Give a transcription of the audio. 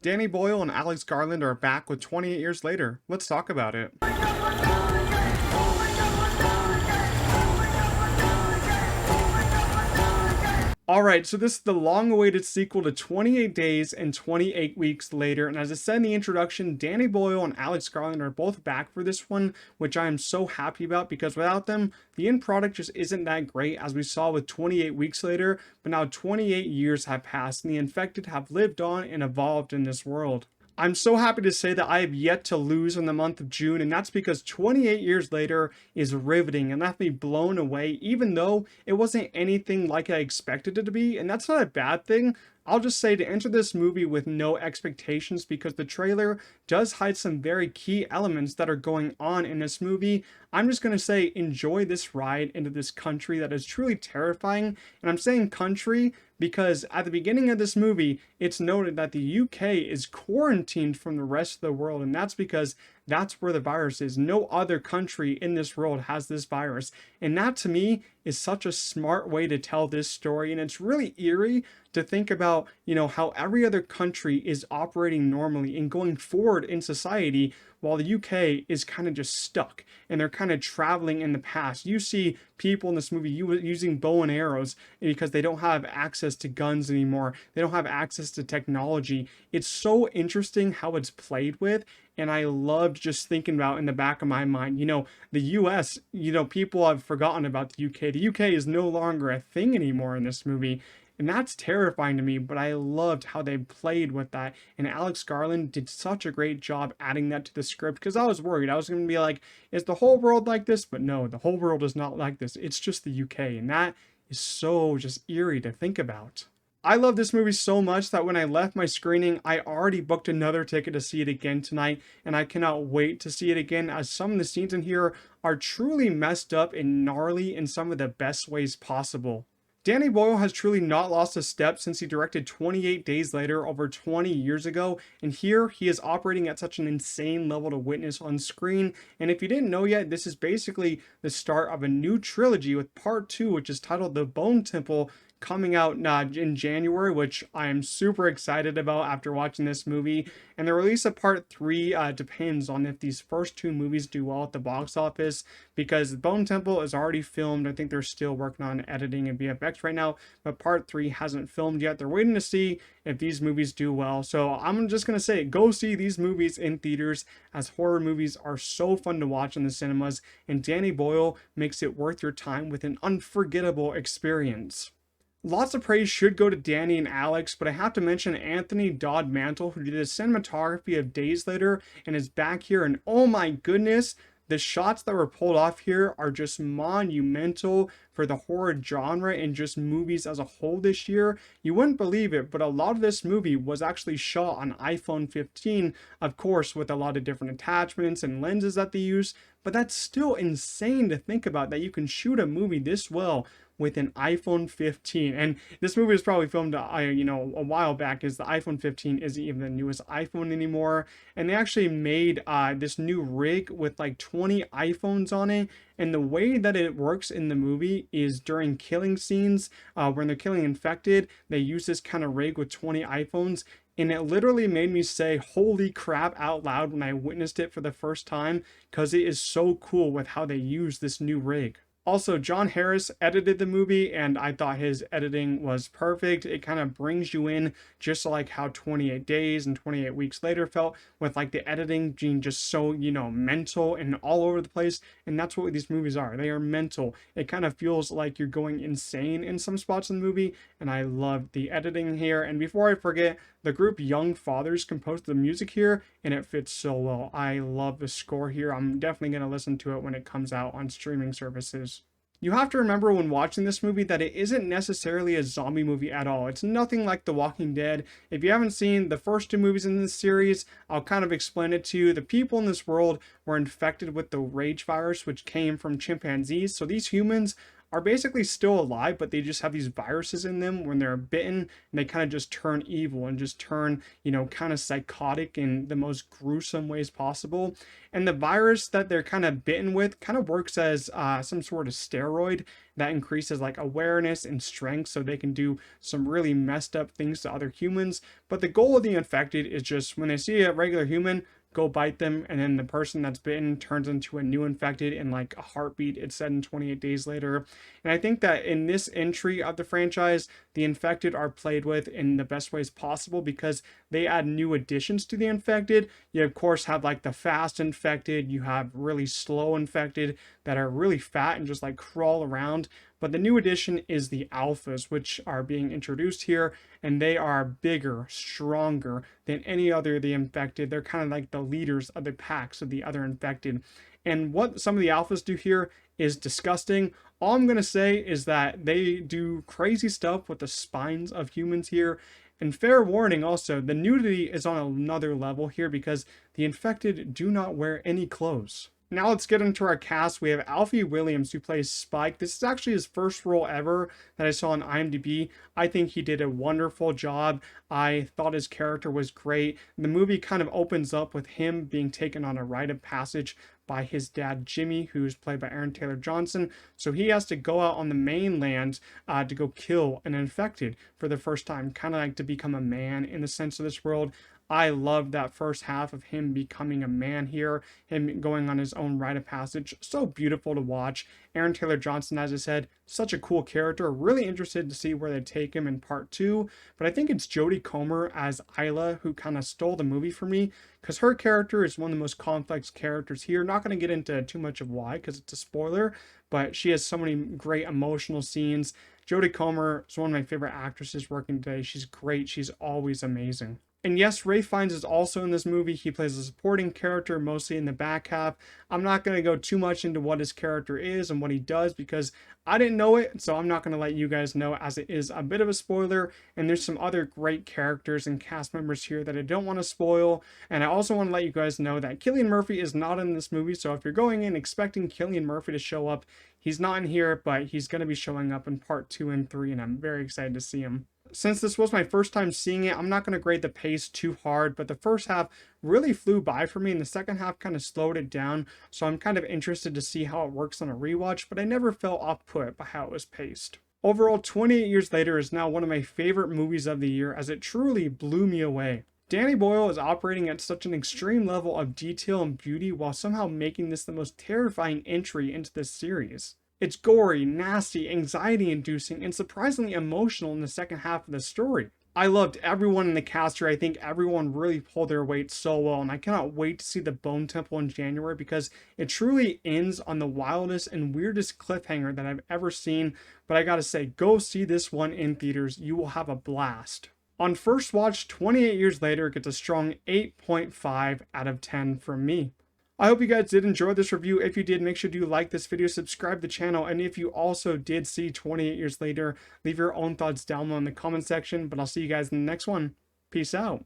Danny Boyle and Alex Garland are back with 28 Years Later. Let's talk about it. Alright, so this is the long-awaited sequel to 28 Days and 28 Weeks Later, and as I said in the introduction, Danny Boyle and Alex Garland are both back for this one, which I am so happy about because without them, the end product just isn't that great, as we saw with 28 Weeks Later, but now 28 years have passed and the infected have lived on and evolved in this world. I'm so happy to say that I have yet to lose in the month of June, and that's because 28 Years Later is riveting and left me blown away, even though it wasn't anything like I expected it to be, and that's not a bad thing. I'll just say to enter this movie with no expectations because the trailer does hide some very key elements that are going on in this movie. I'm just going to say enjoy this ride into this country that is truly terrifying. And I'm saying country because at the beginning of this movie, it's noted that the UK is quarantined from the rest of the world. And that's because that's where the virus is. No other country in this world has this virus. And that to me is such a smart way to tell this story. And it's really eerie to think about, how every other country is operating normally and going forward in society while the UK is kind of just stuck and they're kind of traveling in the past. You see people in this movie using bow and arrows because they don't have access to guns anymore. They don't have access to technology. It's so interesting how it's played with. And I loved just thinking about in the back of my mind, the US, people have forgotten about the UK. The UK is no longer a thing anymore in this movie. And that's terrifying to me, but I loved how they played with that. And Alex Garland did such a great job adding that to the script because I was worried. I was going to be like, is the whole world like this? But no, the whole world is not like this. It's just the UK. And that is so just eerie to think about. I love this movie so much that when I left my screening, I already booked another ticket to see it again tonight, and I cannot wait to see it again as some of the scenes in here are truly messed up and gnarly in some of the best ways possible. Danny Boyle has truly not lost a step since he directed 28 Days Later over 20 years ago, and here he is operating at such an insane level to witness on screen. And if you didn't know yet, this is basically the start of a new trilogy with part 2, which is titled The Bone Temple, coming out in January, which I am super excited about after watching this movie. And the release of part 3 depends on if these first 2 movies do well at the box office, because Bone Temple is already filmed. I think they're still working on editing and VFX right now, but part 3 hasn't filmed yet. They're waiting to see if these movies do well. So I'm just going to say, go see these movies in theaters, as horror movies are so fun to watch in the cinemas, and Danny Boyle makes it worth your time with an unforgettable experience. Lots of praise should go to Danny and Alex, but I have to mention Anthony Dodd Mantle, who did a cinematography of Days Later and is back here, and oh my goodness, the shots that were pulled off here are just monumental for the horror genre and just movies as a whole this year. You wouldn't believe it, but a lot of this movie was actually shot on iPhone 15, of course, with a lot of different attachments and lenses that they use, but that's still insane to think about, that you can shoot a movie this well with an iPhone 15. And this movie was probably filmed a while back, as the iPhone 15 isn't even the newest iPhone anymore. And they actually made this new rig with like 20 iPhones on it. And the way that it works in the movie is during killing scenes, when they're killing infected, they use this kind of rig with 20 iPhones. And it literally made me say, holy crap, out loud when I witnessed it for the first time, because it is so cool with how they use this new rig. Also, John Harris edited the movie, and I thought his editing was perfect. It kind of brings you in, just like how 28 Days and 28 Weeks Later felt, with like the editing being just so, mental and all over the place. And that's what these movies are. They are mental. It kind of feels like you're going insane in some spots in the movie, and I love the editing here. And before I forget, the group Young Fathers composed the music here, and it fits so well. I love the score here. I'm definitely going to listen to it when it comes out on streaming services. You have to remember when watching this movie that it isn't necessarily a zombie movie at all. It's nothing like The Walking Dead. If you haven't seen the first 2 movies in this series, I'll kind of explain it to you. The people in this world were infected with the rage virus, which came from chimpanzees. So these humans are basically still alive, but they just have these viruses in them. When they're bitten, and they kind of just turn evil and just turn, kind of psychotic in the most gruesome ways possible. And the virus that they're kind of bitten with kind of works as some sort of steroid that increases like awareness and strength, so they can do some really messed up things to other humans. But the goal of the infected is just when they see a regular human, go bite them, and then the person that's bitten turns into a new infected in like a heartbeat, it's said, in 28 days later. And I think that in this entry of the franchise, the infected are played with in the best ways possible because they add new additions to the infected. You of course have like the fast infected, you have really slow infected that are really fat and just like crawl around. But the new addition is the alphas, which are being introduced here, and they are bigger, stronger than any other of the infected. They're kind of like the leaders of the packs of the other infected. And what some of the alphas do here is disgusting. All I'm going to say is that they do crazy stuff with the spines of humans here. And fair warning also, the nudity is on another level here because the infected do not wear any clothes. Now let's get into our cast. We have Alfie Williams, who plays Spike. This is actually his first role ever that I saw on IMDb. I think he did a wonderful job. I thought his character was great. The movie kind of opens up with him being taken on a rite of passage by his dad Jimmy, who's played by Aaron Taylor Johnson. So he has to go out on the mainland to go kill an infected for the first time, kind of like to become a man in the sense of this world. I loved that first half of him becoming a man here, him going on his own rite of passage. So beautiful to watch. Aaron Taylor Johnson, as I said, such a cool character. Really interested to see where they take him in part 2. But I think it's Jodie Comer as Isla who kind of stole the movie for me, because her character is one of the most complex characters here. Not going to get into too much of why, because it's a spoiler, but she has so many great emotional scenes. Jodie Comer is one of my favorite actresses working today. She's great. She's always amazing. And yes, Ralph Fiennes is also in this movie. He plays a supporting character, mostly in the back half. I'm not going to go too much into what his character is and what he does because I didn't know it, so I'm not going to let you guys know, as it is a bit of a spoiler. And there's some other great characters and cast members here that I don't want to spoil. And I also want to let you guys know that Cillian Murphy is not in this movie, so if you're going in expecting Cillian Murphy to show up, he's not in here, but he's going to be showing up in part 2 and 3, and I'm very excited to see him. Since this was my first time seeing it, I'm not going to grade the pace too hard, but the first half really flew by for me, and the second half kind of slowed it down, so I'm kind of interested to see how it works on a rewatch, but I never felt off-put by how it was paced. Overall, 28 Years Later is now one of my favorite movies of the year, as it truly blew me away. Danny Boyle is operating at such an extreme level of detail and beauty while somehow making this the most terrifying entry into this series. It's gory, nasty, anxiety-inducing, and surprisingly emotional in the second half of the story. I loved everyone in the cast here. I think everyone really pulled their weight so well, and I cannot wait to see the Bone Temple in January because it truly ends on the wildest and weirdest cliffhanger that I've ever seen. But I gotta say, go see this one in theaters. You will have a blast. On first watch, 28 Years Later gets a strong 8.5 out of 10 from me. I hope you guys did enjoy this review. If you did, make sure to like this video, subscribe to the channel, and if you also did see 28 Years Later, leave your own thoughts down below in the comment section, but I'll see you guys in the next one. Peace out.